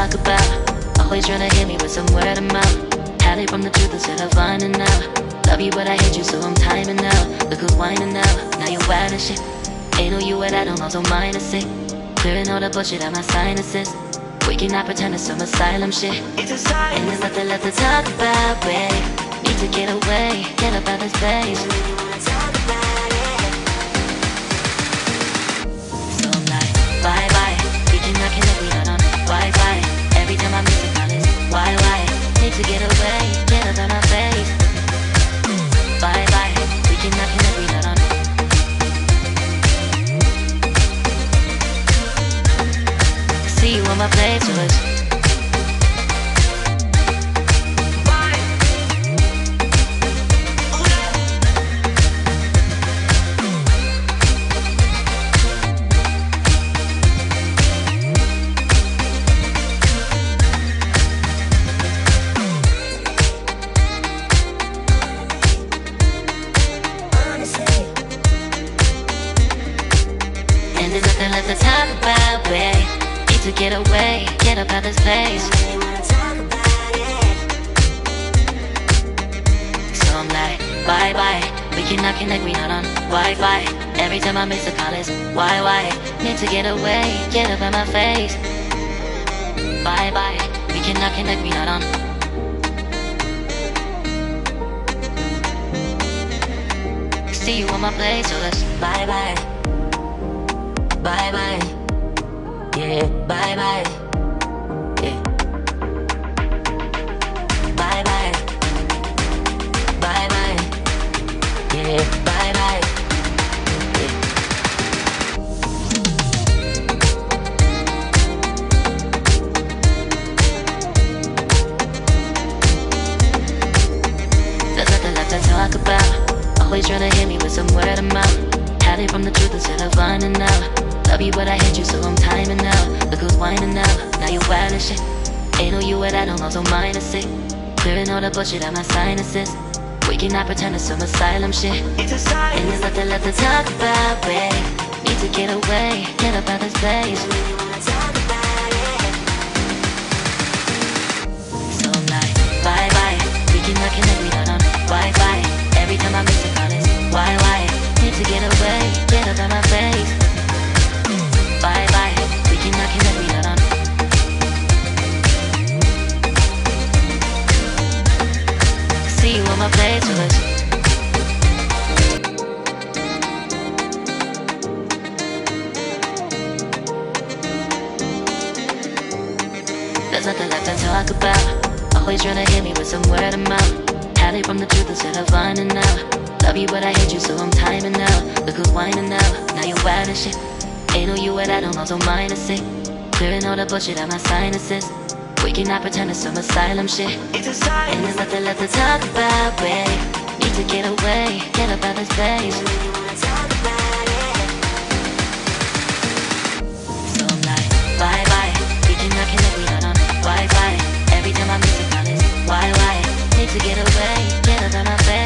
talk about. Always trying to hit me with some word of mouth. Hide it from the truth instead of finding out. Love you but I hate you so I'm timing out. Look who's whining now, now you wild and shit. Ain't no you at I don't also mind to sick. Clearing all the bullshit out my sinuses. We cannot pretend it's some asylum shit. And there's nothing left to talk about, babe. Need to get away, get up out this place. So I'm like, bye bye. We cannot connect, we not on Wi-Fi. Every time I miss a call it's why? Need to get away, get up out my face. Bye bye. We cannot connect, we not on. See you on my playlist. And there's nothing left to talk about, babe. Need to get away, get up out this place. So I'm like, bye bye. We cannot connect, we not on Wi-Fi. Every time I miss a call it's why? Need to get away, get up out my face. Bye bye. We cannot connect, we not on. See you on my place, so let's bye bye. Bye bye. Yeah, bye bye. Yeah. Bye bye. Bye bye. Yeah, bye bye. Yeah. There's nothing left to talk about. Always trying to hit me with some word of mouth. Hide it from the truth instead of finding out. Love you but I hate you so I'm timing out. Look who's whining now, now you wild and shit. Ain't no you at I don't also mind to sick. Clearing all the bullshit out my sinuses. We cannot pretend it's some asylum shit. And there's nothing left to talk about, babe. Need to get away, get up out this place. So I'm like, bye bye. We cannot connect, we not on Wi-Fi. Every time I miss a call it's why? Need to get away, get up out my face. Bye bye, we cannot connect, we not on. See you on my playlist. There's nothing left to talk about. Always trying to hit me with some word of mouth. Hide it from the truth instead of finding out. Love you but I hate you so I'm timing out. Look who's whining now, now you wild and shit. Ain't no you at I don't also mind to sick. Clearing all the bullshit out my sinuses. We cannot pretend it's some asylum shit. And there's nothing left to talk about, babe. Need to get away, get up out this place. So I'm like, bye bye. We cannot connect, we not on Wi-Fi. Every time I miss a call it's why? Need to get away, get up out my face.